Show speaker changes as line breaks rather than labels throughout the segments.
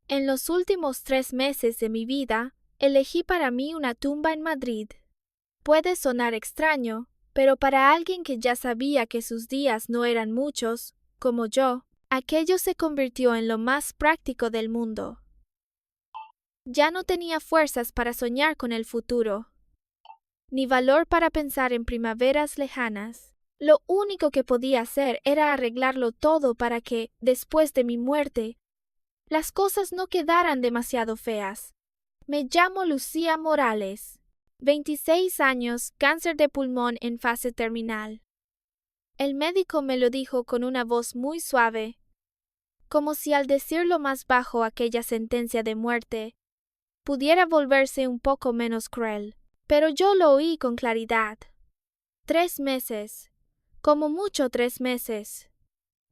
En los últimos 3 meses de mi vida, elegí para mí una tumba en Madrid. Puede sonar extraño, pero para alguien que ya sabía que sus días no eran muchos, como yo, aquello se convirtió en lo más práctico del mundo. Ya no tenía fuerzas para soñar con el futuro, ni valor para pensar en primaveras lejanas. Lo único que podía hacer era arreglarlo todo para que, después de mi muerte, las cosas no quedaran demasiado feas. Me llamo Lucía Morales. 26 años, cáncer de pulmón en fase terminal. El médico me lo dijo con una voz muy suave, como si al decirlo más bajo aquella sentencia de muerte pudiera volverse un poco menos cruel. Pero yo lo oí con claridad. 3 meses. Como mucho 3 meses.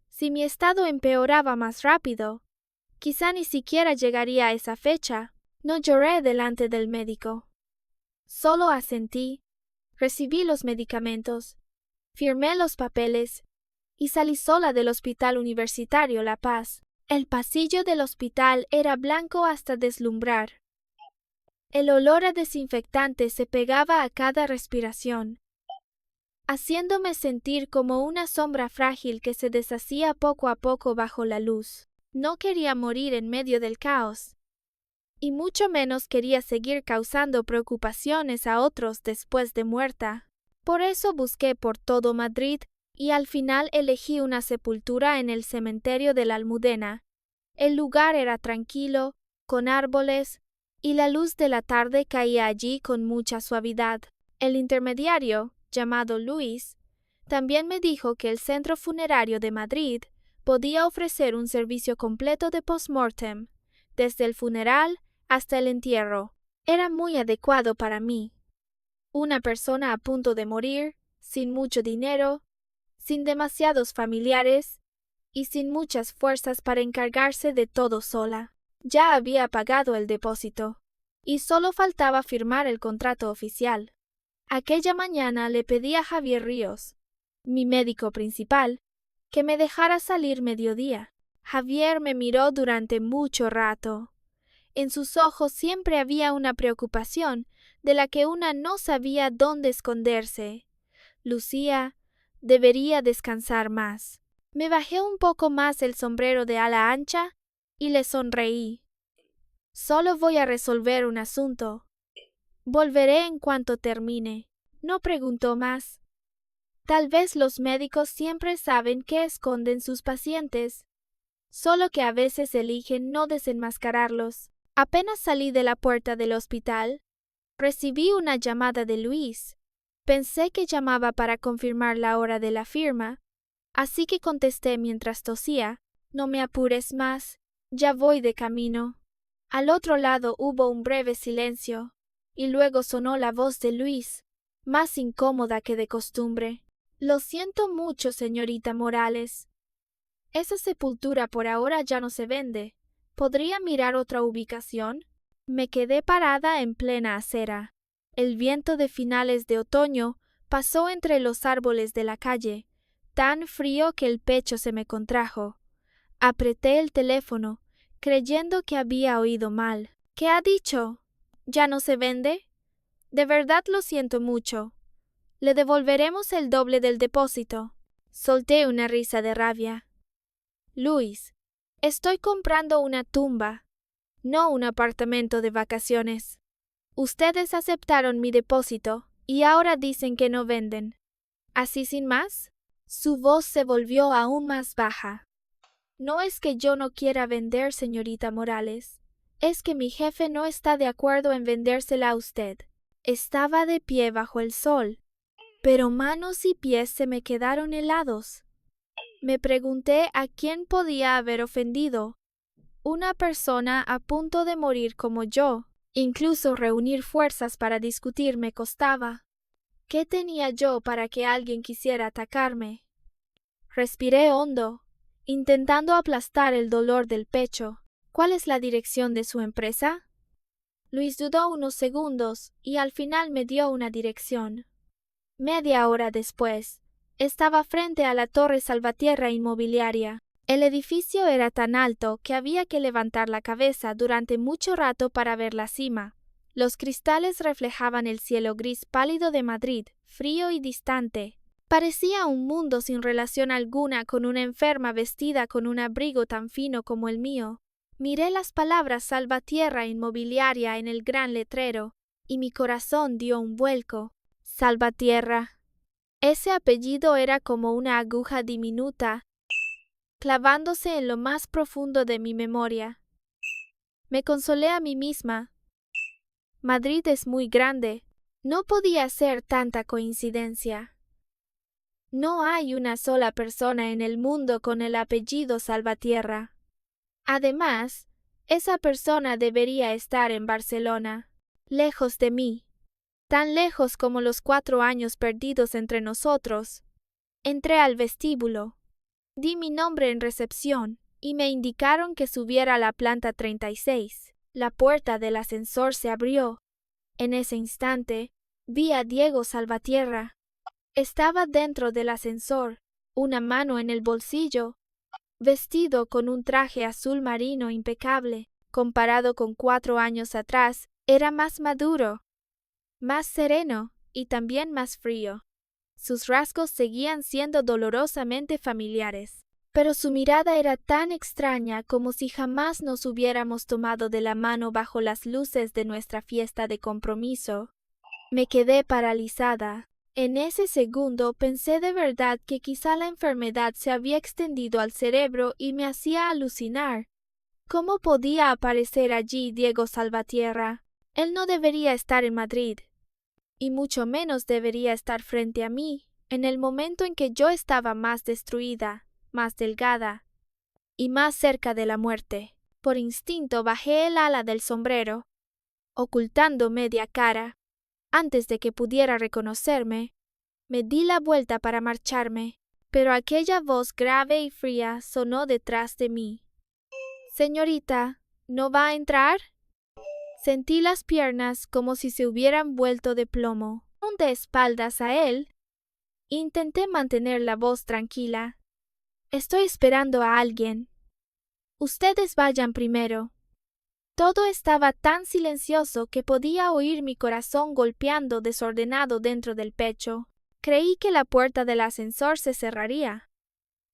Si mi estado empeoraba más rápido, quizá ni siquiera llegaría a esa fecha. No lloré delante del médico. Solo asentí, recibí los medicamentos, firmé los papeles y salí sola del Hospital Universitario La Paz. El pasillo del hospital era blanco hasta deslumbrar. El olor a desinfectante se pegaba a cada respiración, haciéndome sentir como una sombra frágil que se deshacía poco a poco bajo la luz. No quería morir en medio del caos, y mucho menos quería seguir causando preocupaciones a otros después de muerta. Por eso busqué por todo Madrid y al final elegí una sepultura en el cementerio de la Almudena. El lugar era tranquilo, con árboles, y la luz de la tarde caía allí con mucha suavidad. El intermediario, llamado Luis, también me dijo que el Centro Funerario de Madrid podía ofrecer un servicio completo de post-mortem, desde el funeral hasta el entierro. Era muy adecuado para mí. Una persona a punto de morir, sin mucho dinero, sin demasiados familiares y sin muchas fuerzas para encargarse de todo sola. Ya había pagado el depósito y solo faltaba firmar el contrato oficial. Aquella mañana le pedí a Javier Ríos, mi médico principal, que me dejara salir mediodía. Javier me miró durante mucho rato. En sus ojos siempre había una preocupación de la que una no sabía dónde esconderse. Lucía, debería descansar más. Me bajé un poco más el sombrero de ala ancha y le sonreí. Solo voy a resolver un asunto. Volveré en cuanto termine. No preguntó más. Tal vez los médicos siempre saben qué esconden sus pacientes, solo que a veces eligen no desenmascararlos. Apenas salí de la puerta del hospital, recibí una llamada de Luis. Pensé que llamaba para confirmar la hora de la firma, así que contesté mientras tosía. No me apures más, ya voy de camino. Al otro lado hubo un breve silencio, y luego sonó la voz de Luis, más incómoda que de costumbre. Lo siento mucho, señorita Morales. Esa sepultura por ahora ya no se vende. ¿Podría mirar otra ubicación? Me quedé parada en plena acera. El viento de finales de otoño pasó entre los árboles de la calle, tan frío que el pecho se me contrajo. Apreté el teléfono, creyendo que había oído mal. ¿Qué ha dicho? ¿Ya no se vende? De verdad lo siento mucho. Le devolveremos el doble del depósito. Solté una risa de rabia. Luis, estoy comprando una tumba, no un apartamento de vacaciones. Ustedes aceptaron mi depósito y ahora dicen que no venden. ¿Así sin más? Su voz se volvió aún más baja. No es que yo no quiera vender, señorita Morales. Es que mi jefe no está de acuerdo en vendérsela a usted. Estaba de pie bajo el sol, pero manos y pies se me quedaron helados. Me pregunté a quién podía haber ofendido. Una persona a punto de morir como yo. Incluso reunir fuerzas para discutir me costaba. ¿Qué tenía yo para que alguien quisiera atacarme? Respiré hondo, intentando aplastar el dolor del pecho. ¿Cuál es la dirección de su empresa? Luis dudó unos segundos y al final me dio una dirección. Media hora después, estaba frente a la Torre Salvatierra Inmobiliaria. El edificio era tan alto que había que levantar la cabeza durante mucho rato para ver la cima. Los cristales reflejaban el cielo gris pálido de Madrid, frío y distante. Parecía un mundo sin relación alguna con una enferma vestida con un abrigo tan fino como el mío. Miré las palabras Salvatierra Inmobiliaria en el gran letrero, y mi corazón dio un vuelco. Salvatierra. Ese apellido era como una aguja diminuta, clavándose en lo más profundo de mi memoria. Me consolé a mí misma. Madrid es muy grande. No podía ser tanta coincidencia. No hay una sola persona en el mundo con el apellido Salvatierra. Además, esa persona debería estar en Barcelona, lejos de mí, tan lejos como los 4 años perdidos entre nosotros. Entré al vestíbulo. Di mi nombre en recepción y me indicaron que subiera a la planta 36. La puerta del ascensor se abrió. En ese instante, vi a Diego Salvatierra. Estaba dentro del ascensor, una mano en el bolsillo, vestido con un traje azul marino impecable. Comparado con 4 años atrás, era más maduro, más sereno y también más frío. Sus rasgos seguían siendo dolorosamente familiares, pero su mirada era tan extraña como si jamás nos hubiéramos tomado de la mano bajo las luces de nuestra fiesta de compromiso. Me quedé paralizada. En ese segundo pensé de verdad que quizá la enfermedad se había extendido al cerebro y me hacía alucinar. ¿Cómo podía aparecer allí Diego Salvatierra? Él no debería estar en Madrid, y mucho menos debería estar frente a mí, en el momento en que yo estaba más destruida, más delgada, y más cerca de la muerte. Por instinto bajé el ala del sombrero, ocultando media cara. Antes de que pudiera reconocerme, me di la vuelta para marcharme, pero aquella voz grave y fría sonó detrás de mí. «Señorita, ¿no va a entrar?» Sentí las piernas como si se hubieran vuelto de plomo. De espaldas a él, intenté mantener la voz tranquila. «Estoy esperando a alguien. Ustedes vayan primero». Todo estaba tan silencioso que podía oír mi corazón golpeando desordenado dentro del pecho. Creí que la puerta del ascensor se cerraría.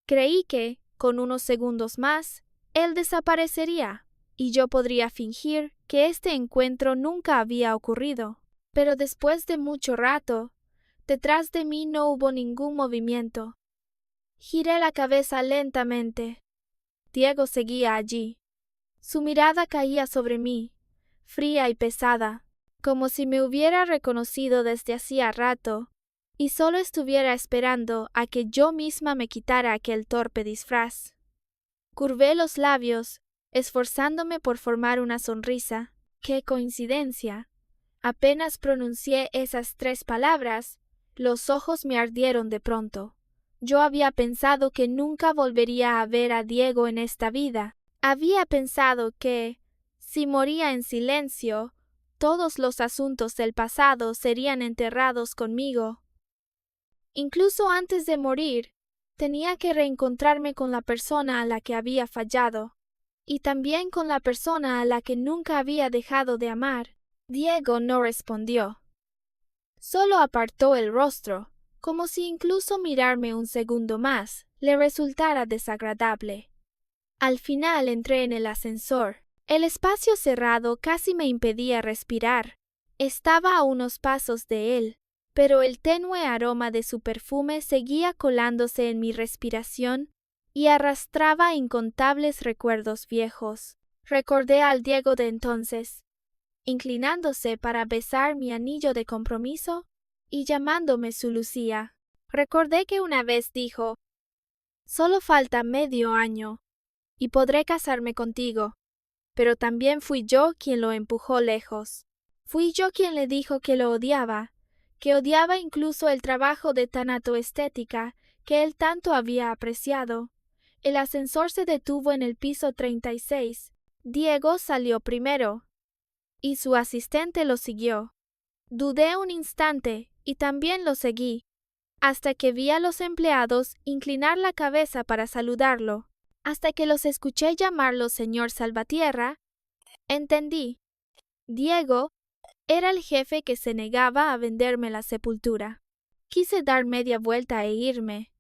Creí que, con unos segundos más, él desaparecería, y yo podría fingir que este encuentro nunca había ocurrido. Pero después de mucho rato, detrás de mí no hubo ningún movimiento. Giré la cabeza lentamente. Diego seguía allí. Su mirada caía sobre mí, fría y pesada, como si me hubiera reconocido desde hacía rato, y solo estuviera esperando a que yo misma me quitara aquel torpe disfraz. Curvé los labios, esforzándome por formar una sonrisa. ¡Qué coincidencia! Apenas pronuncié esas 3 palabras, los ojos me ardieron de pronto. Yo había pensado que nunca volvería a ver a Diego en esta vida. Había pensado que, si moría en silencio, todos los asuntos del pasado serían enterrados conmigo. Incluso antes de morir, tenía que reencontrarme con la persona a la que había fallado, y también con la persona a la que nunca había dejado de amar. Diego no respondió. Solo apartó el rostro, como si incluso mirarme un segundo más le resultara desagradable. Al final entré en el ascensor. El espacio cerrado casi me impedía respirar. Estaba a unos pasos de él, pero el tenue aroma de su perfume seguía colándose en mi respiración y arrastraba incontables recuerdos viejos. Recordé al Diego de entonces, inclinándose para besar mi anillo de compromiso y llamándome su Lucía. Recordé que una vez dijo: «Solo falta medio año y podré casarme contigo». Pero también fui yo quien lo empujó lejos. Fui yo quien le dijo que lo odiaba, que odiaba incluso el trabajo de tanatoestética que él tanto había apreciado. El ascensor se detuvo en el piso 36. Diego salió primero, y su asistente lo siguió. Dudé un instante y también lo seguí, hasta que vi a los empleados inclinar la cabeza para saludarlo. Hasta que los escuché llamarlo señor Salvatierra, entendí. Diego era el jefe que se negaba a venderme la sepultura. Quise dar media vuelta e irme,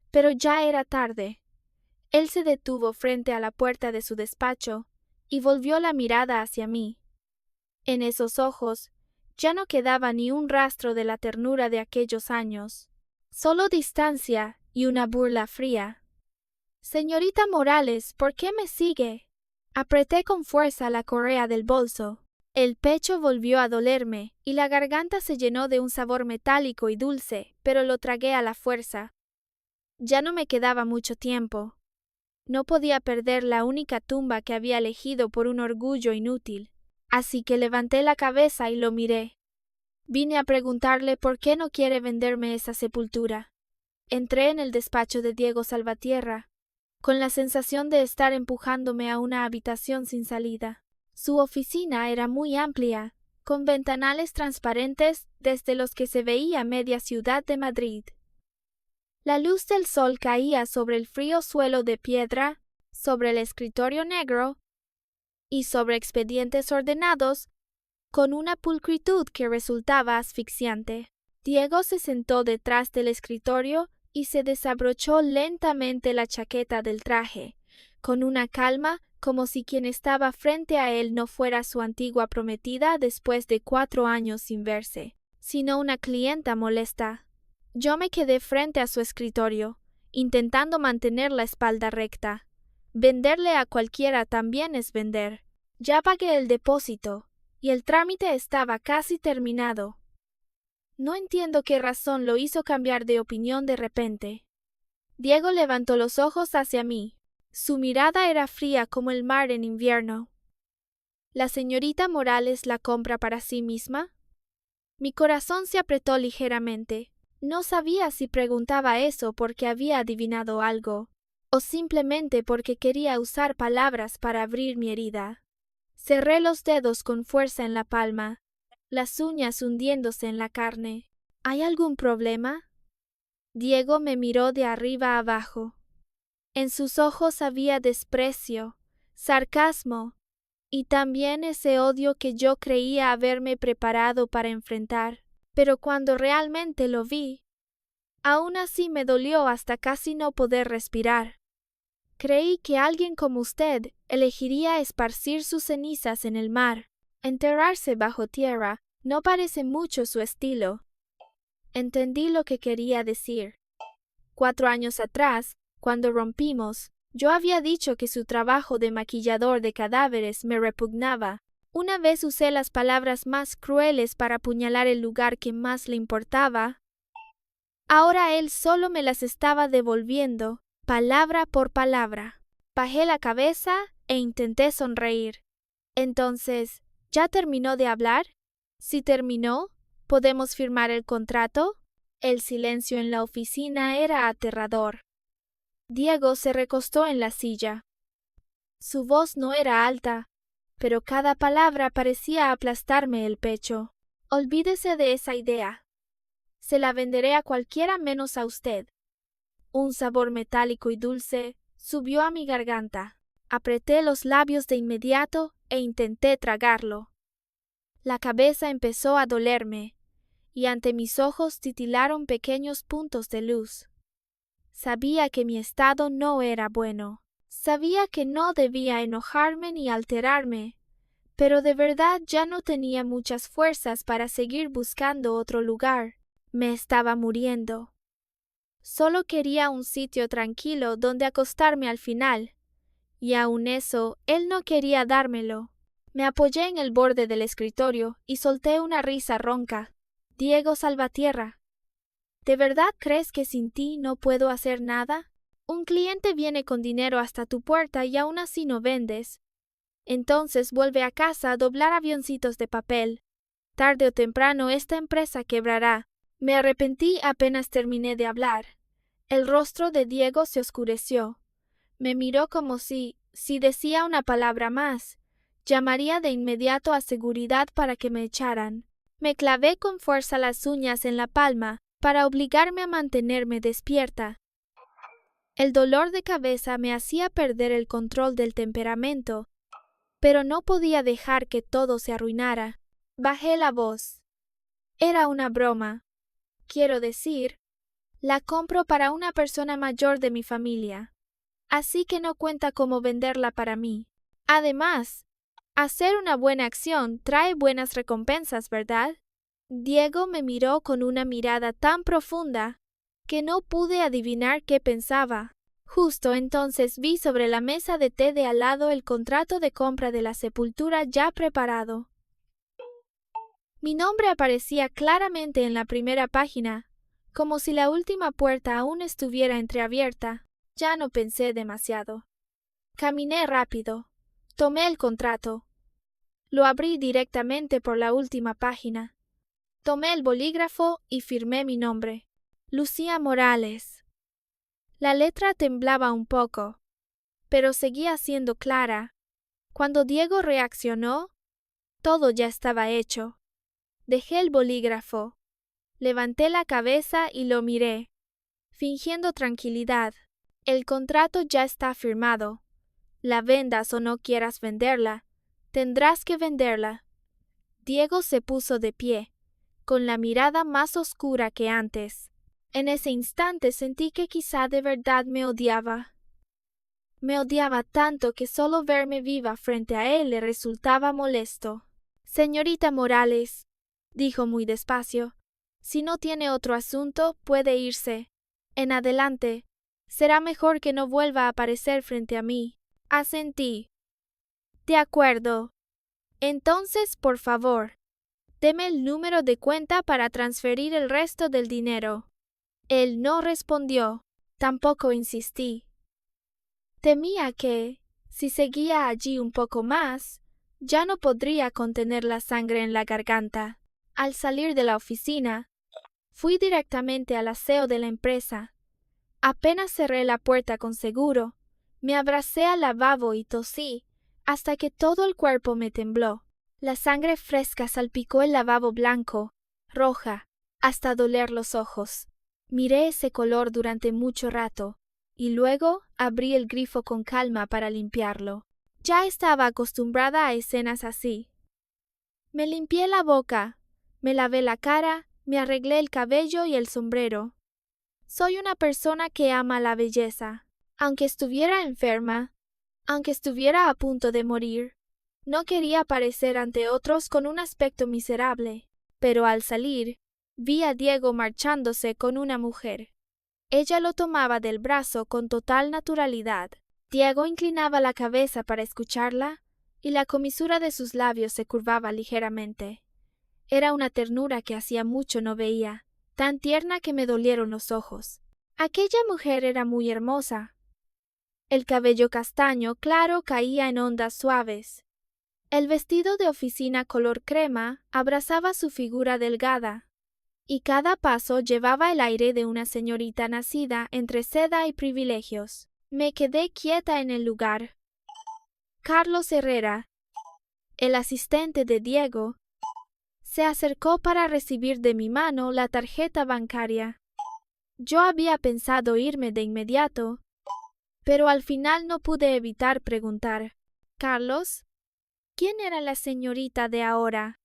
pero ya era tarde. Él se detuvo frente a la puerta de su despacho y volvió la mirada hacia mí. En esos ojos ya no quedaba ni un rastro de la ternura de aquellos años, solo distancia y una burla fría. Señorita Morales, ¿por qué me sigue? Apreté con fuerza la correa del bolso. El pecho volvió a dolerme y la garganta se llenó de un sabor metálico y dulce, pero lo tragué a la fuerza. Ya no me quedaba mucho tiempo. No podía perder la única tumba que había elegido por un orgullo inútil, así que levanté la cabeza y lo miré. Vine a preguntarle por qué no quiere venderme esa sepultura. Entré en el despacho de Diego Salvatierra, con la sensación de estar empujándome a una habitación sin salida. Su oficina era muy amplia, con ventanales transparentes desde los que se veía media ciudad de Madrid. La luz del sol caía sobre el frío suelo de piedra, sobre el escritorio negro y sobre expedientes ordenados con una pulcritud que resultaba asfixiante. Diego se sentó detrás del escritorio y se desabrochó lentamente la chaqueta del traje, con una calma como si quien estaba frente a él no fuera su antigua prometida después de 4 años sin verse, sino una clienta molesta. Yo me quedé frente a su escritorio, intentando mantener la espalda recta. Venderle a cualquiera también es vender. Ya pagué el depósito, y el trámite estaba casi terminado. No entiendo qué razón lo hizo cambiar de opinión de repente. Diego levantó los ojos hacia mí. Su mirada era fría como el mar en invierno. ¿La señorita Morales la compra para sí misma? Mi corazón se apretó ligeramente. No sabía si preguntaba eso porque había adivinado algo, o simplemente porque quería usar palabras para abrir mi herida. Cerré los dedos con fuerza en la palma, las uñas hundiéndose en la carne. ¿Hay algún problema? Diego me miró de arriba abajo. En sus ojos había desprecio, sarcasmo y también ese odio que yo creía haberme preparado para enfrentar. Pero cuando realmente lo vi, aún así me dolió hasta casi no poder respirar. Creí que alguien como usted elegiría esparcir sus cenizas en el mar. Enterrarse bajo tierra no parece mucho su estilo. Entendí lo que quería decir. 4 años atrás, cuando rompimos, yo había dicho que su trabajo de maquillador de cadáveres me repugnaba. Una vez usé las palabras más crueles para apuñalar el lugar que más le importaba. Ahora él solo me las estaba devolviendo, palabra por palabra. Bajé la cabeza e intenté sonreír. Entonces, ¿ya terminó de hablar? Si terminó, ¿podemos firmar el contrato? El silencio en la oficina era aterrador. Diego se recostó en la silla. Su voz no era alta, pero cada palabra parecía aplastarme el pecho. Olvídese de esa idea. Se la venderé a cualquiera menos a usted. Un sabor metálico y dulce subió a mi garganta. Apreté los labios de inmediato e intenté tragarlo. La cabeza empezó a dolerme, y ante mis ojos titilaron pequeños puntos de luz. Sabía que mi estado no era bueno. Sabía que no debía enojarme ni alterarme, pero de verdad ya no tenía muchas fuerzas para seguir buscando otro lugar. Me estaba muriendo. Solo quería un sitio tranquilo donde acostarme al final, y aun eso él no quería dármelo. Me apoyé en el borde del escritorio y solté una risa ronca. Diego Salvatierra, ¿de verdad crees que sin ti no puedo hacer nada? Un cliente viene con dinero hasta tu puerta y aún así no vendes. Entonces vuelve a casa a doblar avioncitos de papel. Tarde o temprano esta empresa quebrará. Me arrepentí apenas terminé de hablar. El rostro de Diego se oscureció. Me miró como si decía una palabra más, llamaría de inmediato a seguridad para que me echaran. Me clavé con fuerza las uñas en la palma para obligarme a mantenerme despierta. El dolor de cabeza me hacía perder el control del temperamento, pero no podía dejar que todo se arruinara. Bajé la voz. Era una broma. Quiero decir, la compro para una persona mayor de mi familia, así que no cuenta cómo venderla para mí. Además, hacer una buena acción trae buenas recompensas, ¿verdad? Diego me miró con una mirada tan profunda que no pude adivinar qué pensaba. Justo entonces vi sobre la mesa de té de al lado el contrato de compra de la sepultura ya preparado. Mi nombre aparecía claramente en la primera página, como si la última puerta aún estuviera entreabierta. Ya no pensé demasiado. Caminé rápido. Tomé el contrato. Lo abrí directamente por la última página. Tomé el bolígrafo y firmé mi nombre. Lucía Morales. La letra temblaba un poco, pero seguía siendo clara. Cuando Diego reaccionó, todo ya estaba hecho. Dejé el bolígrafo. Levanté la cabeza y lo miré, fingiendo tranquilidad. El contrato ya está firmado. La vendas o no quieras venderla, tendrás que venderla. Diego se puso de pie, con la mirada más oscura que antes. En ese instante sentí que quizá de verdad me odiaba. Me odiaba tanto que solo verme viva frente a él le resultaba molesto. Señorita Morales, dijo muy despacio, si no tiene otro asunto, puede irse. En adelante, será mejor que no vuelva a aparecer frente a mí. Asentí. De acuerdo. Entonces, por favor, deme el número de cuenta para transferir el resto del dinero. Él no respondió. Tampoco insistí. Temía que, si seguía allí un poco más, ya no podría contener la sangre en la garganta. Al salir de la oficina, fui directamente al aseo de la empresa. Apenas cerré la puerta con seguro, me abracé al lavabo y tosí, hasta que todo el cuerpo me tembló. La sangre fresca salpicó el lavabo blanco, roja, hasta doler los ojos. Miré ese color durante mucho rato, y luego abrí el grifo con calma para limpiarlo. Ya estaba acostumbrada a escenas así. Me limpié la boca, me lavé la cara, me arreglé el cabello y el sombrero. Soy una persona que ama la belleza. Aunque estuviera enferma, aunque estuviera a punto de morir, no quería aparecer ante otros con un aspecto miserable. Pero al salir, vi a Diego marchándose con una mujer. Ella lo tomaba del brazo con total naturalidad. Diego inclinaba la cabeza para escucharla, y la comisura de sus labios se curvaba ligeramente. Era una ternura que hacía mucho no veía, tan tierna que me dolieron los ojos. Aquella mujer era muy hermosa. El cabello castaño claro caía en ondas suaves. El vestido de oficina color crema abrazaba su figura delgada, y cada paso llevaba el aire de una señorita nacida entre seda y privilegios. Me quedé quieta en el lugar. Carlos Herrera, el asistente de Diego, se acercó para recibir de mi mano la tarjeta bancaria. Yo había pensado irme de inmediato, pero al final no pude evitar preguntar: «Carlos, ¿quién era la señorita de ahora?»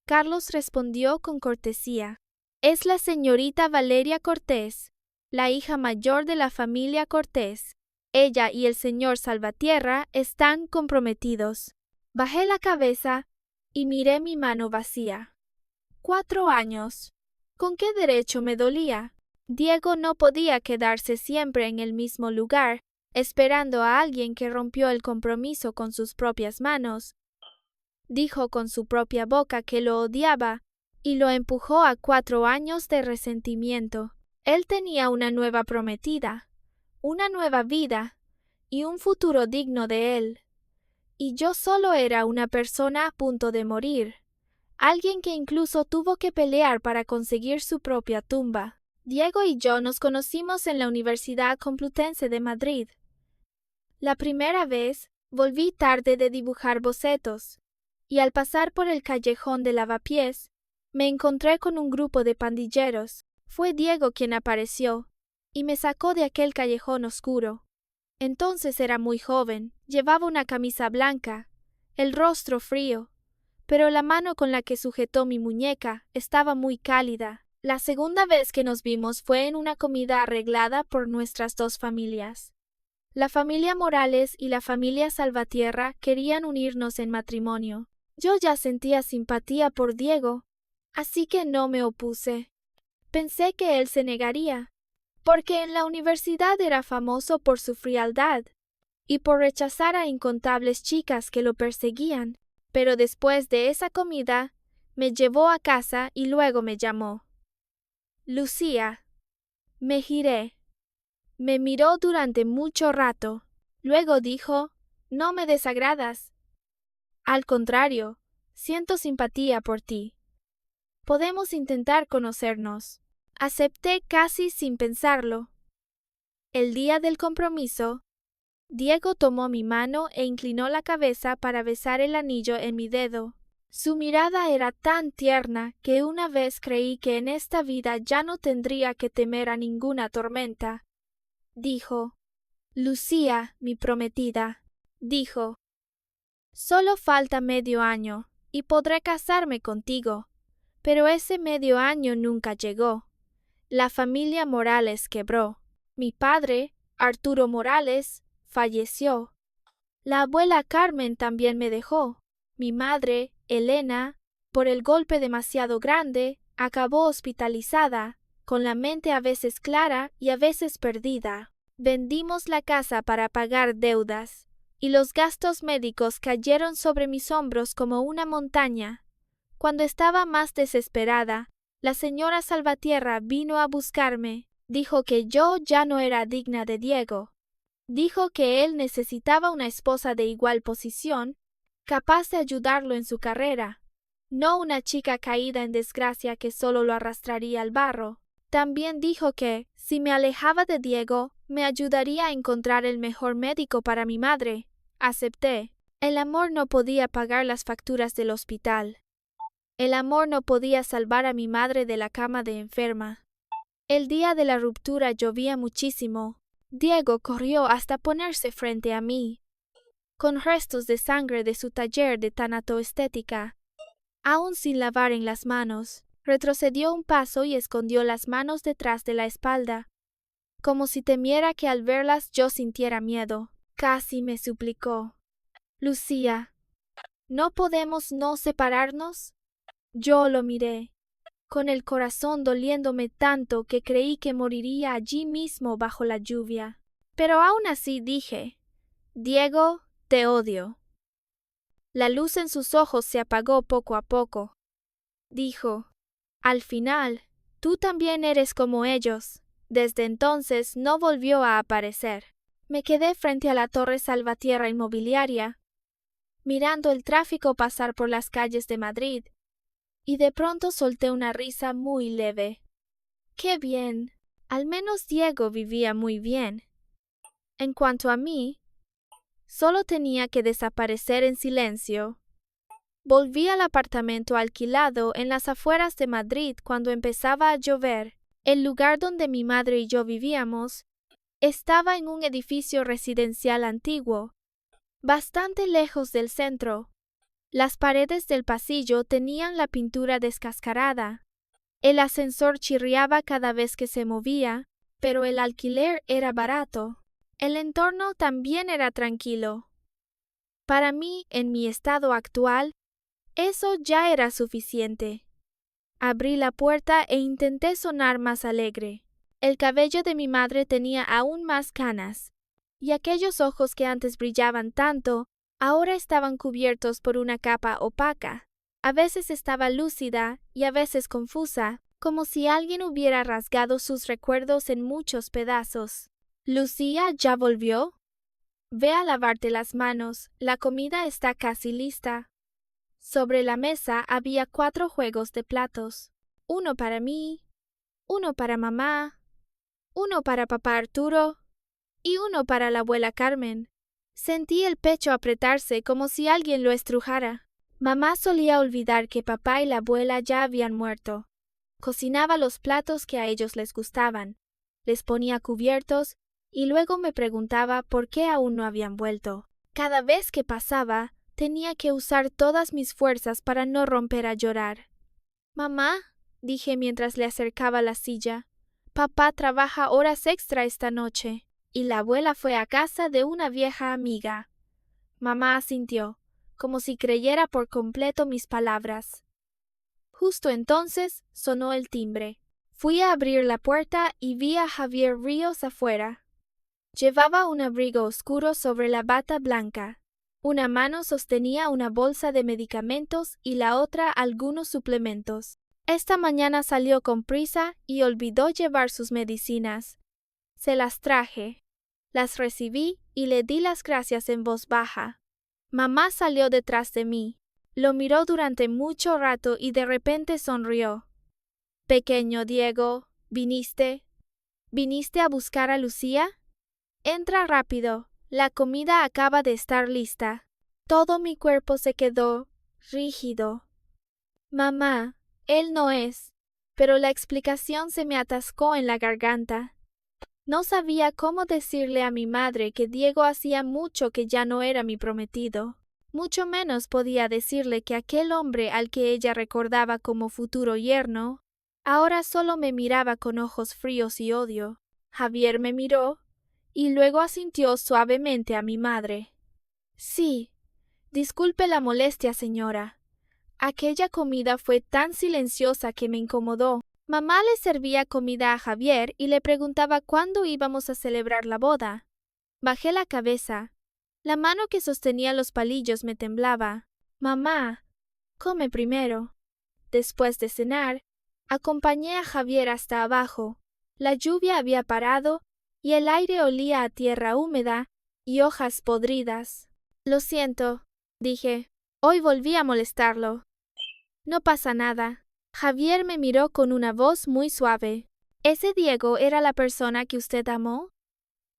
Carlos respondió con cortesía: «Es la señorita Valeria Cortés, la hija mayor de la familia Cortés. Ella y el señor Salvatierra están comprometidos». Bajé la cabeza y miré mi mano vacía. 4 años. ¿Con qué derecho me dolía? Diego no podía quedarse siempre en el mismo lugar, esperando a alguien que rompió el compromiso con sus propias manos. Dijo con su propia boca que lo odiaba y lo empujó a 4 años de resentimiento. Él tenía una nueva prometida, una nueva vida y un futuro digno de él. Y yo solo era una persona a punto de morir, alguien que incluso tuvo que pelear para conseguir su propia tumba. Diego y yo nos conocimos en la Universidad Complutense de Madrid. La primera vez volví tarde de dibujar bocetos, y al pasar por el callejón de Lavapiés, me encontré con un grupo de pandilleros. Fue Diego quien apareció, y me sacó de aquel callejón oscuro. Entonces era muy joven, llevaba una camisa blanca, el rostro frío, pero la mano con la que sujetó mi muñeca estaba muy cálida. La segunda vez que nos vimos fue en una comida arreglada por nuestras dos familias. La familia Morales y la familia Salvatierra querían unirnos en matrimonio. Yo ya sentía simpatía por Diego, así que no me opuse. Pensé que él se negaría, porque en la universidad era famoso por su frialdad y por rechazar a incontables chicas que lo perseguían. Pero después de esa comida, me llevó a casa y luego me llamó. Lucía. Me giré. Me miró durante mucho rato. Luego dijo, no me desagradas. Al contrario, siento simpatía por ti. Podemos intentar conocernos. Acepté casi sin pensarlo. El día del compromiso, Diego tomó mi mano e inclinó la cabeza para besar el anillo en mi dedo. Su mirada era tan tierna que una vez creí que en esta vida ya no tendría que temer a ninguna tormenta. Dijo, Lucía, mi prometida, dijo, solo falta medio año y podré casarme contigo. Pero ese medio año nunca llegó. La familia Morales quebró. Mi padre, Arturo Morales, falleció. La abuela Carmen también me dejó. Mi madre, Elena, por el golpe demasiado grande, acabó hospitalizada, con la mente a veces clara y a veces perdida. Vendimos la casa para pagar deudas, y los gastos médicos cayeron sobre mis hombros como una montaña. Cuando estaba más desesperada, la señora Salvatierra vino a buscarme. Dijo que yo ya no era digna de Diego. Dijo que él necesitaba una esposa de igual posición, capaz de ayudarlo en su carrera, no una chica caída en desgracia que solo lo arrastraría al barro. También dijo que, si me alejaba de Diego, me ayudaría a encontrar el mejor médico para mi madre. Acepté. El amor no podía pagar las facturas del hospital. El amor no podía salvar a mi madre de la cama de enferma. El día de la ruptura llovía muchísimo. Diego corrió hasta ponerse frente a mí, con restos de sangre de su taller de tanatoestética, aún sin lavar en las manos. Retrocedió un paso y escondió las manos detrás de la espalda, como si temiera que al verlas yo sintiera miedo. Casi me suplicó. Lucía, ¿no podemos no separarnos? Yo lo miré, con el corazón doliéndome tanto que creí que moriría allí mismo bajo la lluvia. Pero aún así dije, Diego, te odio. La luz en sus ojos se apagó poco a poco. Dijo, al final, tú también eres como ellos. Desde entonces no volvió a aparecer. Me quedé frente a la Torre Salvatierra Inmobiliaria, mirando el tráfico pasar por las calles de Madrid, y de pronto solté una risa muy leve. ¡Qué bien! Al menos Diego vivía muy bien. En cuanto a mí, solo tenía que desaparecer en silencio. Volví al apartamento alquilado en las afueras de Madrid cuando empezaba a llover. El lugar donde mi madre y yo vivíamos estaba en un edificio residencial antiguo, bastante lejos del centro. Las paredes del pasillo tenían la pintura descascarada. El ascensor chirriaba cada vez que se movía, pero el alquiler era barato. El entorno también era tranquilo. Para mí, en mi estado actual, eso ya era suficiente. Abrí la puerta e intenté sonar más alegre. El cabello de mi madre tenía aún más canas, y aquellos ojos que antes brillaban tanto, ahora estaban cubiertos por una capa opaca. A veces estaba lúcida y a veces confusa, como si alguien hubiera rasgado sus recuerdos en muchos pedazos. ¿Lucía ya volvió? Ve a lavarte las manos, la comida está casi lista. Sobre la mesa había 4 juegos de platos. Uno para mí, uno para mamá, uno para papá Arturo y uno para la abuela Carmen. Sentí el pecho apretarse como si alguien lo estrujara. Mamá solía olvidar que papá y la abuela ya habían muerto. Cocinaba los platos que a ellos les gustaban, les ponía cubiertos y luego me preguntaba por qué aún no habían vuelto. Cada vez que pasaba, tenía que usar todas mis fuerzas para no romper a llorar. «Mamá», dije mientras le acercaba la silla, «papá trabaja horas extra esta noche». Y la abuela fue a casa de una vieja amiga. Mamá asintió, como si creyera por completo mis palabras. Justo entonces sonó el timbre. Fui a abrir la puerta y vi a Javier Ríos afuera. Llevaba un abrigo oscuro sobre la bata blanca. Una mano sostenía una bolsa de medicamentos y la otra algunos suplementos. Esta mañana salió con prisa y olvidó llevar sus medicinas. Se las traje. Las recibí y le di las gracias en voz baja. Mamá salió detrás de mí. Lo miró durante mucho rato y de repente sonrió. «Pequeño Diego, ¿viniste a buscar a Lucía? Entra rápido, la comida acaba de estar lista». Todo mi cuerpo se quedó rígido. «Mamá, él no es», pero la explicación se me atascó en la garganta. No sabía cómo decirle a mi madre que Diego hacía mucho que ya no era mi prometido. Mucho menos podía decirle que aquel hombre al que ella recordaba como futuro yerno, ahora solo me miraba con ojos fríos y odio. Javier me miró y luego asintió suavemente a mi madre. «Sí, disculpe la molestia, señora. Aquella comida fue tan silenciosa que me incomodó». Mamá le servía comida a Javier y le preguntaba cuándo íbamos a celebrar la boda. Bajé la cabeza. La mano que sostenía los palillos me temblaba. «Mamá, come primero». Después de cenar, acompañé a Javier hasta abajo. La lluvia había parado y el aire olía a tierra húmeda y hojas podridas. «Lo siento», dije. «Hoy volví a molestarlo». «No pasa nada». Javier me miró con una voz muy suave. «¿Ese Diego era la persona que usted amó?»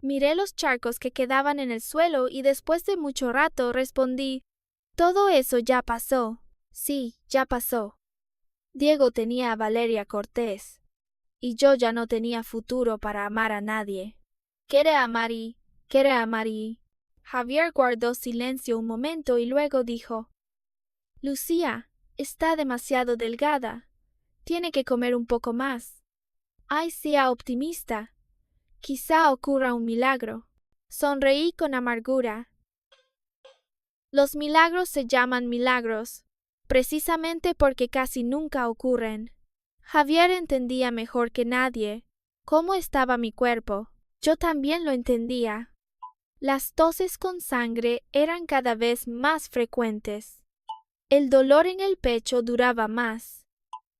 Miré los charcos que quedaban en el suelo y después de mucho rato respondí: «Todo eso ya pasó. Sí, ya pasó. Diego tenía a Valeria Cortés. Y yo ya no tenía futuro para amar a nadie. Quiere a Mari. Javier guardó silencio un momento y luego dijo: «Lucía está demasiado delgada. Tiene que comer un poco más. Ay, sea optimista. Quizá ocurra un milagro». Sonreí con amargura. Los milagros se llaman milagros, precisamente porque casi nunca ocurren. Javier entendía mejor que nadie cómo estaba mi cuerpo. Yo también lo entendía. Las toses con sangre eran cada vez más frecuentes. El dolor en el pecho duraba más.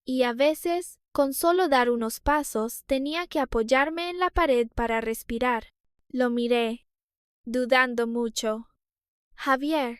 Y a veces, con solo dar unos pasos, tenía que apoyarme en la pared para respirar. Lo miré, dudando mucho. «Javier,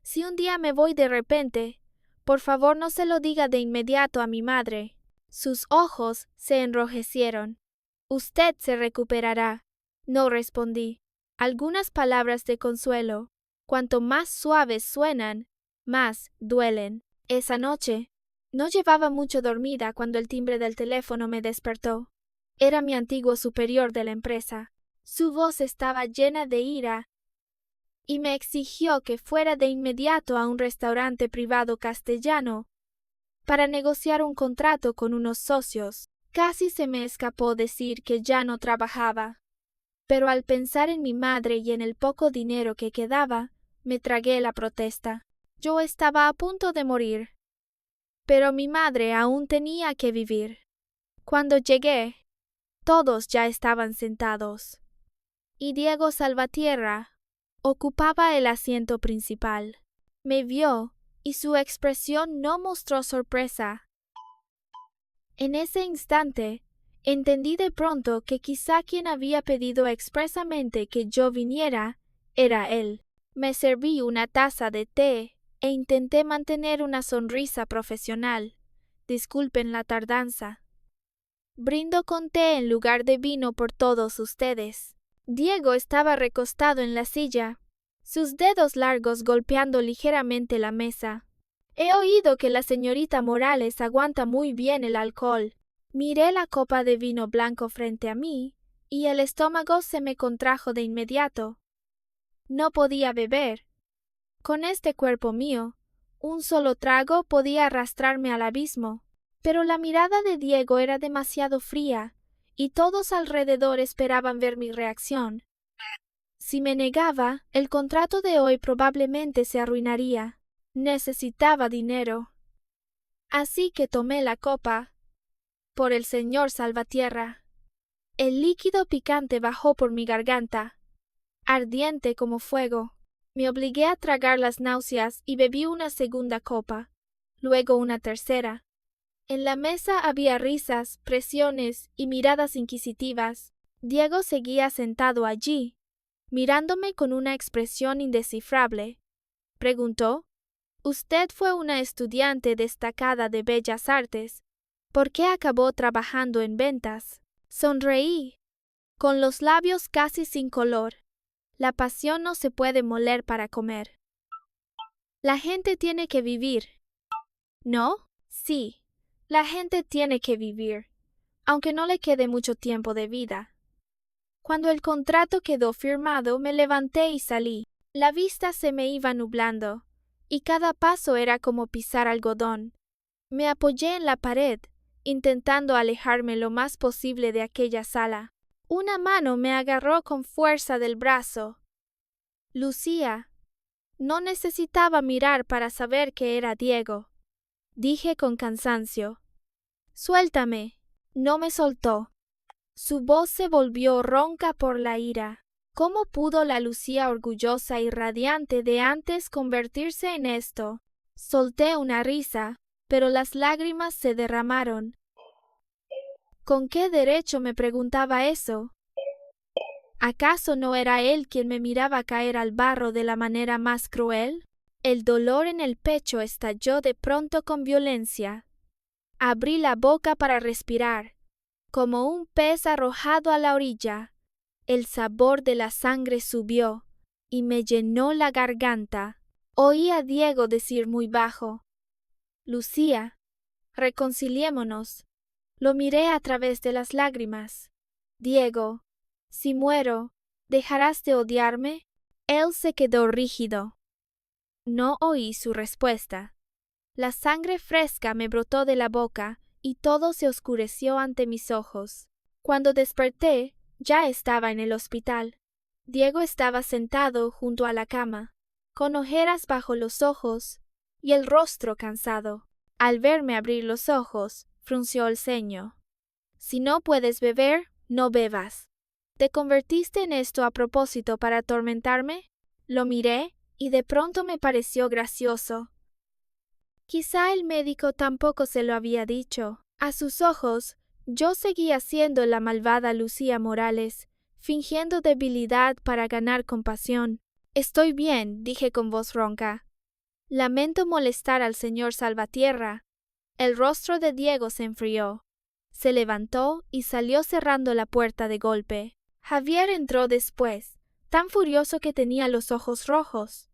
si un día me voy de repente, por favor no se lo diga de inmediato a mi madre». Sus ojos se enrojecieron. «Usted se recuperará». No respondí. Algunas palabras de consuelo, cuanto más suaves suenan, más duelen. Esa noche, no llevaba mucho dormida cuando el timbre del teléfono me despertó. Era mi antiguo superior de la empresa. Su voz estaba llena de ira y me exigió que fuera de inmediato a un restaurante privado castellano para negociar un contrato con unos socios. Casi se me escapó decir que ya no trabajaba, pero al pensar en mi madre y en el poco dinero que quedaba, me tragué la protesta. Yo estaba a punto de morir, pero mi madre aún tenía que vivir. Cuando llegué, todos ya estaban sentados, y Diego Salvatierra ocupaba el asiento principal. Me vio y su expresión no mostró sorpresa. En ese instante, entendí de pronto que quizá quien había pedido expresamente que yo viniera era él. Me serví una taza de té e intenté mantener una sonrisa profesional. Disculpen la tardanza. Brindo con té en lugar de vino por todos ustedes. Diego estaba recostado en la silla, sus dedos largos golpeando ligeramente la mesa. He oído que la señorita Morales aguanta muy bien el alcohol. Miré la copa de vino blanco frente a mí y el estómago se me contrajo de inmediato. No podía beber. Con este cuerpo mío, un solo trago podía arrastrarme al abismo, pero la mirada de Diego era demasiado fría, y todos alrededor esperaban ver mi reacción. Si me negaba, el contrato de hoy probablemente se arruinaría. Necesitaba dinero. Así que tomé la copa. Por el señor Salvatierra. El líquido picante bajó por mi garganta, ardiente como fuego. Me obligué a tragar las náuseas y bebí una segunda copa, luego una tercera. En la mesa había risas, presiones y miradas inquisitivas. Diego seguía sentado allí, mirándome con una expresión indescifrable. Preguntó: «Usted fue una estudiante destacada de Bellas Artes. ¿Por qué acabó trabajando en ventas?» Sonreí, con los labios casi sin color. La pasión no se puede moler para comer. La gente tiene que vivir. ¿No? Sí, la gente tiene que vivir, aunque no le quede mucho tiempo de vida. Cuando el contrato quedó firmado, me levanté y salí. La vista se me iba nublando, y cada paso era como pisar algodón. Me apoyé en la pared, intentando alejarme lo más posible de aquella sala. Una mano me agarró con fuerza del brazo. «Lucía». No necesitaba mirar para saber que era Diego. Dije con cansancio: «Suéltame». No me soltó. Su voz se volvió ronca por la ira. ¿Cómo pudo la Lucía orgullosa y radiante de antes convertirse en esto? Solté una risa, pero las lágrimas se derramaron. ¿Con qué derecho me preguntaba eso? ¿Acaso no era él quien me miraba caer al barro de la manera más cruel? El dolor en el pecho estalló de pronto con violencia. Abrí la boca para respirar, como un pez arrojado a la orilla. El sabor de la sangre subió y me llenó la garganta. Oí a Diego decir muy bajo: «Lucía, reconciliémonos». Lo miré a través de las lágrimas. «Diego, si muero, ¿dejarás de odiarme?» Él se quedó rígido. No oí su respuesta. La sangre fresca me brotó de la boca y todo se oscureció ante mis ojos. Cuando desperté, ya estaba en el hospital. Diego estaba sentado junto a la cama, con ojeras bajo los ojos y el rostro cansado. Al verme abrir los ojos, frunció el ceño. «Si no puedes beber, no bebas. ¿Te convertiste en esto a propósito para atormentarme?» Lo miré y de pronto me pareció gracioso. Quizá el médico tampoco se lo había dicho. A sus ojos, yo seguía siendo la malvada Lucía Morales, fingiendo debilidad para ganar compasión. «Estoy bien», dije con voz ronca. «Lamento molestar al señor Salvatierra». El rostro de Diego se enfrió. Se levantó y salió cerrando la puerta de golpe. Javier entró después, tan furioso que tenía los ojos rojos.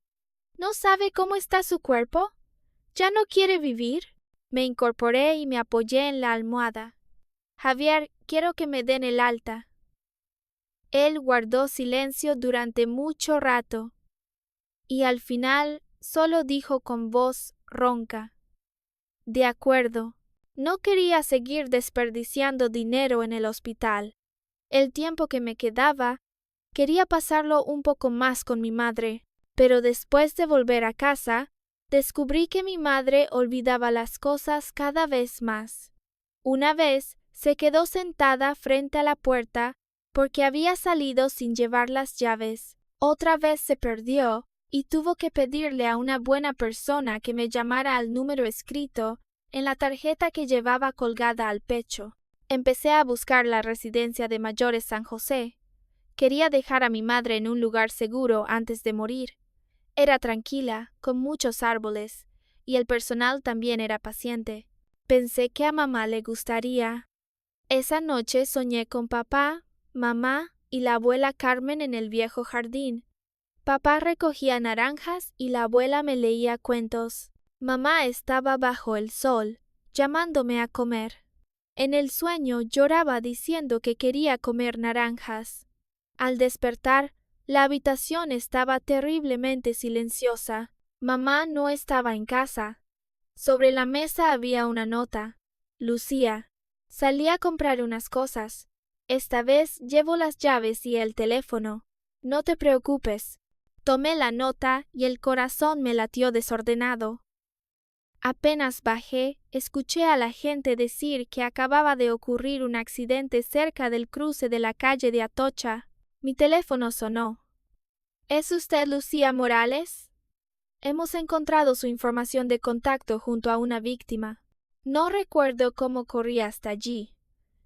«¿No sabe cómo está su cuerpo? ¿Ya no quiere vivir?» Me incorporé y me apoyé en la almohada. «Javier, quiero que me den el alta». Él guardó silencio durante mucho rato, y al final solo dijo con voz ronca: «De acuerdo». No quería seguir desperdiciando dinero en el hospital. El tiempo que me quedaba, quería pasarlo un poco más con mi madre, pero después de volver a casa, descubrí que mi madre olvidaba las cosas cada vez más. Una vez se quedó sentada frente a la puerta porque había salido sin llevar las llaves. Otra vez se perdió y tuvo que pedirle a una buena persona que me llamara al número escrito en la tarjeta que llevaba colgada al pecho. Empecé a buscar la residencia de mayores San José. Quería dejar a mi madre en un lugar seguro antes de morir. Era tranquila, con muchos árboles, y el personal también era paciente. Pensé que a mamá le gustaría. Esa noche soñé con papá, mamá y la abuela Carmen en el viejo jardín. Papá recogía naranjas y la abuela me leía cuentos. Mamá estaba bajo el sol, llamándome a comer. En el sueño lloraba diciendo que quería comer naranjas. Al despertar, la habitación estaba terriblemente silenciosa. Mamá no estaba en casa. Sobre la mesa había una nota. Lucía, salí a comprar unas cosas. Esta vez llevo las llaves y el teléfono. No te preocupes. Tomé la nota y el corazón me latió desordenado. Apenas bajé, escuché a la gente decir que acababa de ocurrir un accidente cerca del cruce de la calle de Atocha. Mi teléfono sonó. ¿Es usted Lucía Morales? Hemos encontrado su información de contacto junto a una víctima. No recuerdo cómo corrí hasta allí.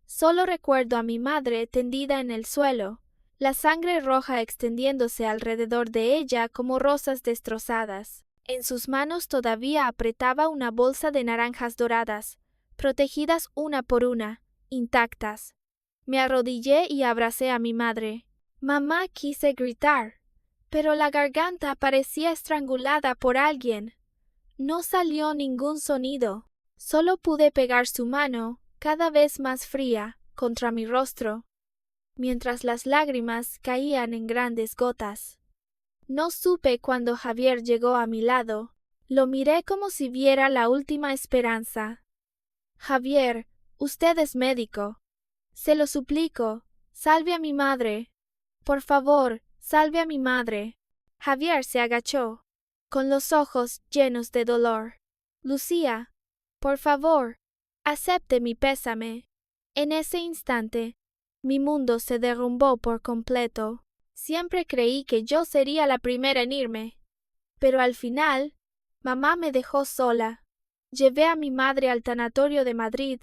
Solo recuerdo a mi madre tendida en el suelo, la sangre roja extendiéndose alrededor de ella como rosas destrozadas. En sus manos todavía apretaba una bolsa de naranjas doradas, protegidas una por una, intactas. Me arrodillé y abracé a mi madre. Mamá, quise gritar, pero la garganta parecía estrangulada por alguien. No salió ningún sonido. Solo pude pegar su mano, cada vez más fría, contra mi rostro, mientras las lágrimas caían en grandes gotas. No supe cuando Javier llegó a mi lado. Lo miré como si viera la última esperanza. Javier, usted es médico. Se lo suplico, salve a mi madre. Por favor, salve a mi madre. Javier se agachó, con los ojos llenos de dolor. Lucía, por favor, acepte mi pésame. En ese instante, mi mundo se derrumbó por completo. Siempre creí que yo sería la primera en irme. Pero al final, mamá me dejó sola. Llevé a mi madre al tanatorio de Madrid,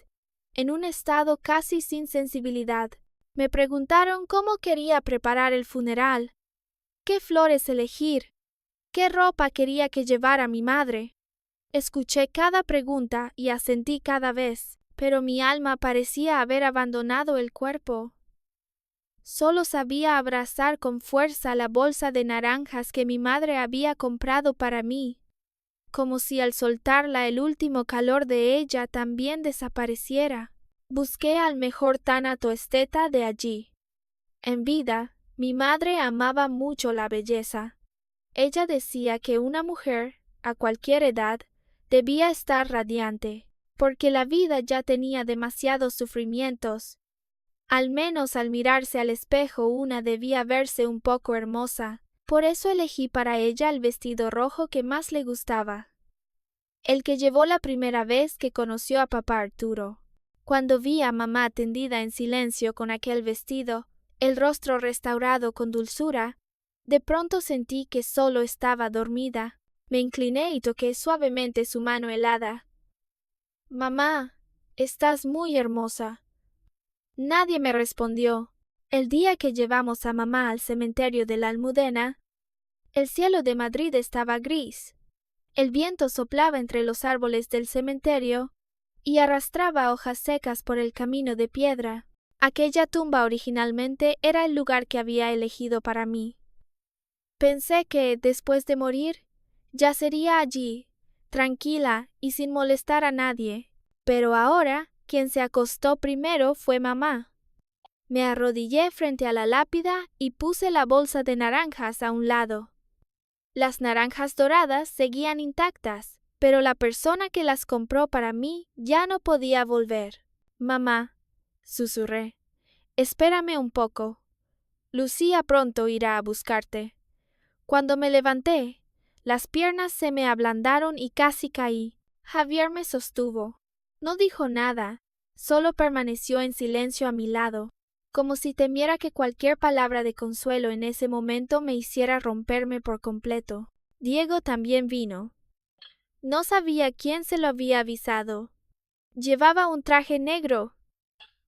en un estado casi sin sensibilidad. Me preguntaron cómo quería preparar el funeral, qué flores elegir, qué ropa quería que llevara mi madre. Escuché cada pregunta y asentí cada vez, pero mi alma parecía haber abandonado el cuerpo. Solo sabía abrazar con fuerza la bolsa de naranjas que mi madre había comprado para mí, como si al soltarla el último calor de ella también desapareciera. Busqué al mejor tanatoesteta de allí. En vida, mi madre amaba mucho la belleza. Ella decía que una mujer, a cualquier edad, debía estar radiante, porque la vida ya tenía demasiados sufrimientos. Al menos al mirarse al espejo una debía verse un poco hermosa. Por eso elegí para ella el vestido rojo que más le gustaba, el que llevó la primera vez que conoció a papá Arturo. Cuando vi a mamá tendida en silencio con aquel vestido, el rostro restaurado con dulzura, de pronto sentí que solo estaba dormida. Me incliné y toqué suavemente su mano helada. Mamá, estás muy hermosa. Nadie me respondió. El día que llevamos a mamá al cementerio de la Almudena, el cielo de Madrid estaba gris. El viento soplaba entre los árboles del cementerio y arrastraba hojas secas por el camino de piedra. Aquella tumba originalmente era el lugar que había elegido para mí. Pensé que, después de morir, yacería allí, tranquila y sin molestar a nadie. Pero ahora, quien se acostó primero fue mamá. Me arrodillé frente a la lápida y puse la bolsa de naranjas a un lado. Las naranjas doradas seguían intactas, pero la persona que las compró para mí ya no podía volver. Mamá, susurré, espérame un poco. Lucía pronto irá a buscarte. Cuando me levanté, las piernas se me ablandaron y casi caí. Javier me sostuvo. No dijo nada, solo permaneció en silencio a mi lado, como si temiera que cualquier palabra de consuelo en ese momento me hiciera romperme por completo. Diego también vino. No sabía quién se lo había avisado. Llevaba un traje negro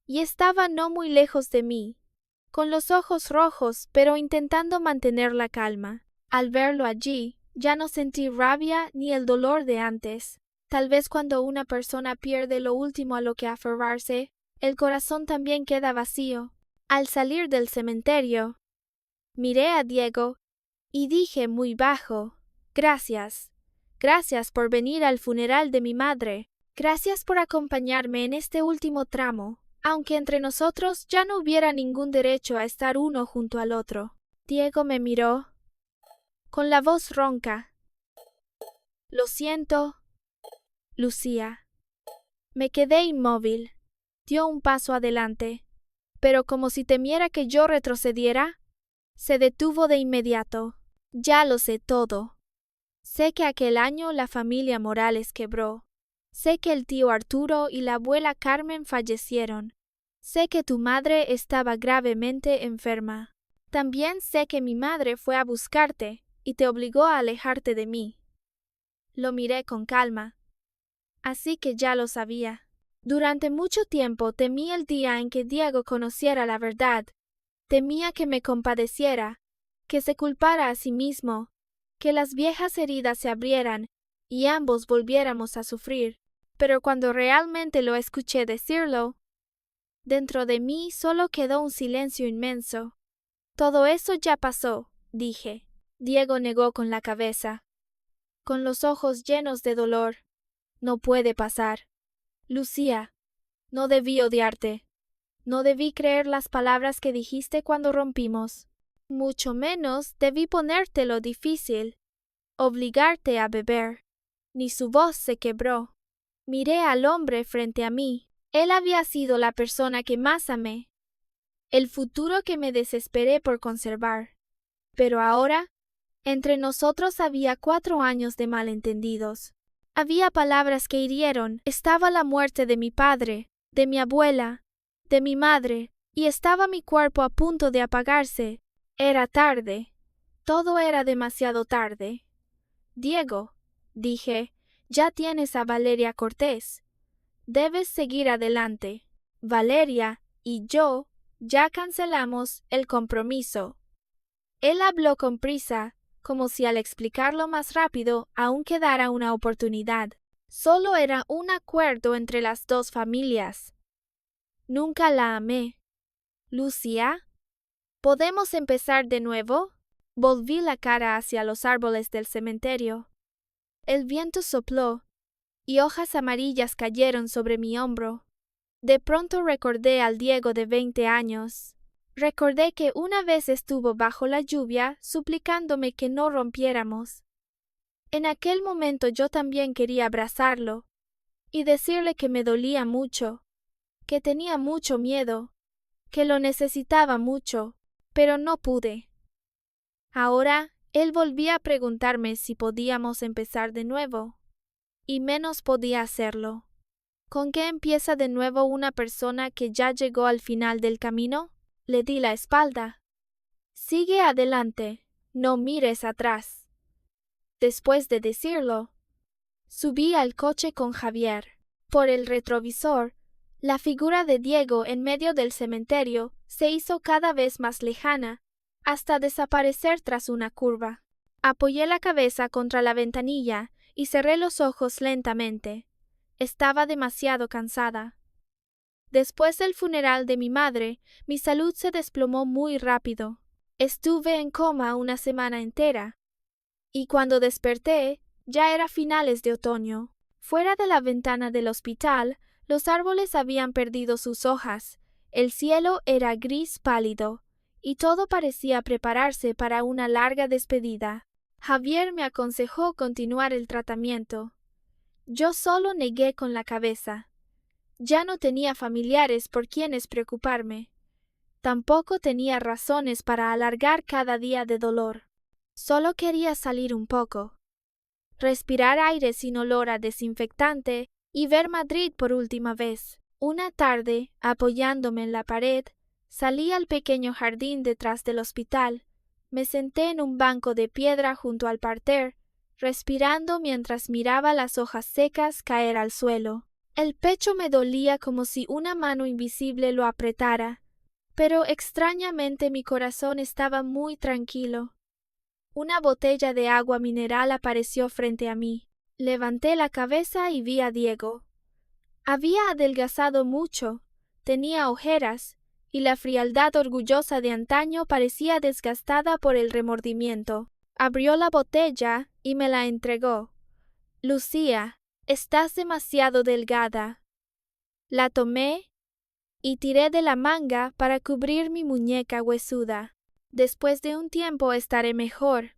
y estaba no muy lejos de mí, con los ojos rojos, pero intentando mantener la calma. Al verlo allí, ya no sentí rabia ni el dolor de antes. Tal vez cuando una persona pierde lo último a lo que aferrarse, el corazón también queda vacío. Al salir del cementerio, miré a Diego y dije muy bajo, gracias por venir al funeral de mi madre. Gracias por acompañarme en este último tramo, aunque entre nosotros ya no hubiera ningún derecho a estar uno junto al otro. Diego me miró con la voz ronca. Lo siento, Lucía. Me quedé inmóvil. Dio un paso adelante, pero como si temiera que yo retrocediera, se detuvo de inmediato. Ya lo sé todo. Sé que aquel año la familia Morales quebró. Sé que el tío Arturo y la abuela Carmen fallecieron. Sé que tu madre estaba gravemente enferma. También sé que mi madre fue a buscarte y te obligó a alejarte de mí. Lo miré con calma. Así que ya lo sabía. Durante mucho tiempo temí el día en que Diego conociera la verdad. Temía que me compadeciera, que se culpara a sí mismo, que las viejas heridas se abrieran y ambos volviéramos a sufrir. Pero cuando realmente lo escuché decirlo, dentro de mí solo quedó un silencio inmenso. Todo eso ya pasó, dije. Diego negó con la cabeza, con los ojos llenos de dolor. No puede pasar. Lucía, no debí odiarte. No debí creer las palabras que dijiste cuando rompimos. Mucho menos debí ponértelo difícil, obligarte a beber. Ni su voz se quebró. Miré al hombre frente a mí. Él había sido la persona que más amé, el futuro que me desesperé por conservar. Pero ahora, entre nosotros había 4 años de malentendidos. Había palabras que hirieron. Estaba la muerte de mi padre, de mi abuela, de mi madre, y estaba mi cuerpo a punto de apagarse. Era tarde. Todo era demasiado tarde. Diego, dije, ya tienes a Valeria Cortés. Debes seguir adelante. Valeria y yo ya cancelamos el compromiso. Él habló con prisa, como si al explicarlo más rápido aún quedara una oportunidad. Solo era un acuerdo entre las dos familias. Nunca la amé. Lucía, ¿podemos empezar de nuevo? Volví la cara hacia los árboles del cementerio. El viento sopló, y hojas amarillas cayeron sobre mi hombro. De pronto recordé al Diego de 20 años. Recordé que una vez estuvo bajo la lluvia suplicándome que no rompiéramos. En aquel momento yo también quería abrazarlo y decirle que me dolía mucho, que tenía mucho miedo, que lo necesitaba mucho, pero no pude. Ahora él volvía a preguntarme si podíamos empezar de nuevo, y menos podía hacerlo. ¿Con qué empieza de nuevo una persona que ya llegó al final del camino? Le di la espalda. Sigue adelante, no mires atrás. Después de decirlo, subí al coche con Javier. Por el retrovisor, la figura de Diego en medio del cementerio se hizo cada vez más lejana, hasta desaparecer tras una curva. Apoyé la cabeza contra la ventanilla y cerré los ojos lentamente. Estaba demasiado cansada. Después del funeral de mi madre, mi salud se desplomó muy rápido. Estuve en coma una semana entera, y cuando desperté, ya era finales de otoño. Fuera de la ventana del hospital, los árboles habían perdido sus hojas, el cielo era gris pálido, y todo parecía prepararse para una larga despedida. Javier me aconsejó continuar el tratamiento. Yo solo negué con la cabeza. Ya no tenía familiares por quienes preocuparme. Tampoco tenía razones para alargar cada día de dolor. Solo quería salir un poco, respirar aire sin olor a desinfectante y ver Madrid por última vez. Una tarde, apoyándome en la pared, salí al pequeño jardín detrás del hospital. Me senté en un banco de piedra junto al parterre, respirando mientras miraba las hojas secas caer al suelo. El pecho me dolía como si una mano invisible lo apretara, pero extrañamente mi corazón estaba muy tranquilo. Una botella de agua mineral apareció frente a mí. Levanté la cabeza y vi a Diego. Había adelgazado mucho, tenía ojeras, y la frialdad orgullosa de antaño parecía desgastada por el remordimiento. Abrió la botella y me la entregó. Lucía, Estás demasiado delgada. La tomé y tiré de la manga para cubrir mi muñeca huesuda. Después de un tiempo estaré mejor.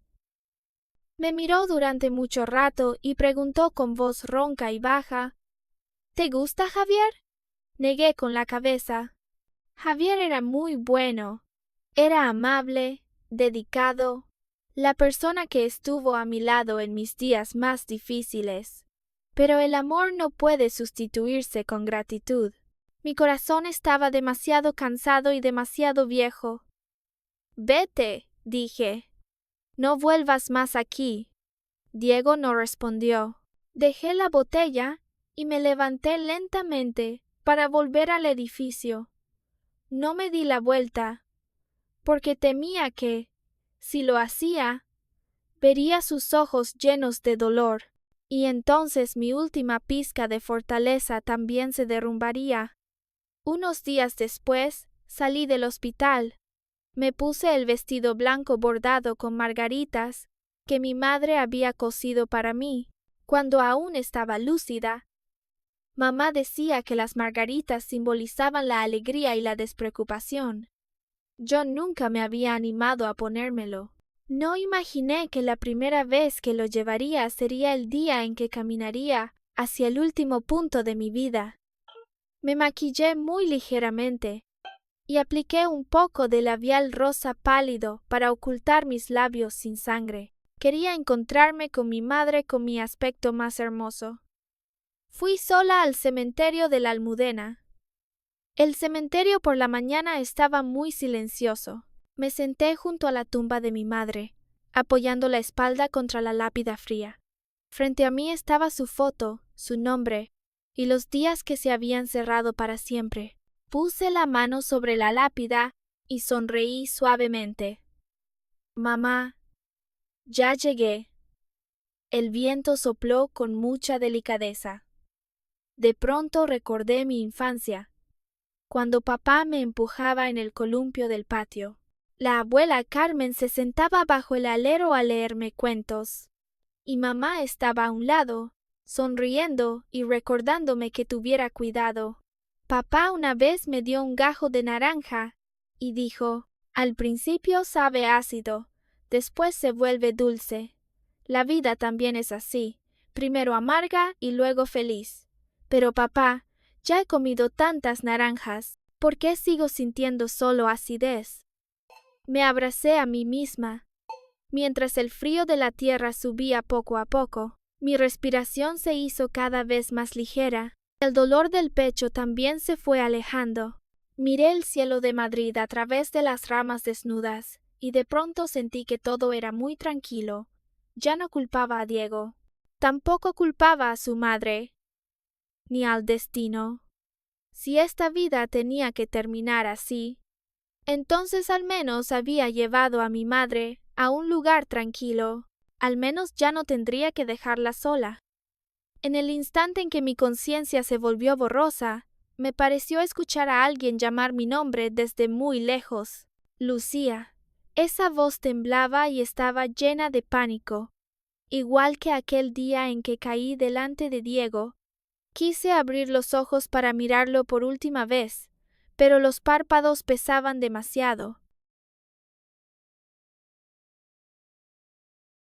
Me miró durante mucho rato y preguntó con voz ronca y baja: ¿Te gusta Javier? Negué con la cabeza. Javier era muy bueno. Era amable, dedicado, la persona que estuvo a mi lado en mis días más difíciles. Pero el amor no puede sustituirse con gratitud. Mi corazón estaba demasiado cansado y demasiado viejo. Vete, dije. No vuelvas más aquí. Diego no respondió. Dejé la botella y me levanté lentamente para volver al edificio. No me di la vuelta, porque temía que, si lo hacía, vería sus ojos llenos de dolor, y entonces mi última pizca de fortaleza también se derrumbaría. Unos días después salí del hospital. Me puse el vestido blanco bordado con margaritas que mi madre había cosido para mí, cuando aún estaba lúcida. Mamá decía que las margaritas simbolizaban la alegría y la despreocupación. Yo nunca me había animado a ponérmelo. No imaginé que la primera vez que lo llevaría sería el día en que caminaría hacia el último punto de mi vida. Me maquillé muy ligeramente y apliqué un poco de labial rosa pálido para ocultar mis labios sin sangre. Quería encontrarme con mi madre con mi aspecto más hermoso. Fui sola al cementerio de la Almudena. El cementerio por la mañana estaba muy silencioso. Me senté junto a la tumba de mi madre, apoyando la espalda contra la lápida fría. Frente a mí estaba su foto, su nombre y los días que se habían cerrado para siempre. Puse la mano sobre la lápida y sonreí suavemente. Mamá, ya llegué. El viento sopló con mucha delicadeza. De pronto recordé mi infancia, cuando papá me empujaba en el columpio del patio. La abuela Carmen se sentaba bajo el alero a leerme cuentos, y mamá estaba a un lado, sonriendo y recordándome que tuviera cuidado. Papá una vez me dio un gajo de naranja y dijo: al principio sabe ácido, después se vuelve dulce. La vida también es así, primero amarga y luego feliz. Pero papá, ya he comido tantas naranjas, ¿por qué sigo sintiendo solo acidez? Me abracé a mí misma. Mientras el frío de la tierra subía poco a poco, mi respiración se hizo cada vez más ligera. El dolor del pecho también se fue alejando. Miré el cielo de Madrid a través de las ramas desnudas, y de pronto sentí que todo era muy tranquilo. Ya no culpaba a Diego. Tampoco culpaba a su madre, ni al destino. Si esta vida tenía que terminar así, entonces al menos había llevado a mi madre a un lugar tranquilo. Al menos ya no tendría que dejarla sola. En el instante en que mi conciencia se volvió borrosa, me pareció escuchar a alguien llamar mi nombre desde muy lejos. Lucía. Esa voz temblaba y estaba llena de pánico. Igual que aquel día en que caí delante de Diego, quise abrir los ojos para mirarlo por última vez, pero los párpados pesaban demasiado.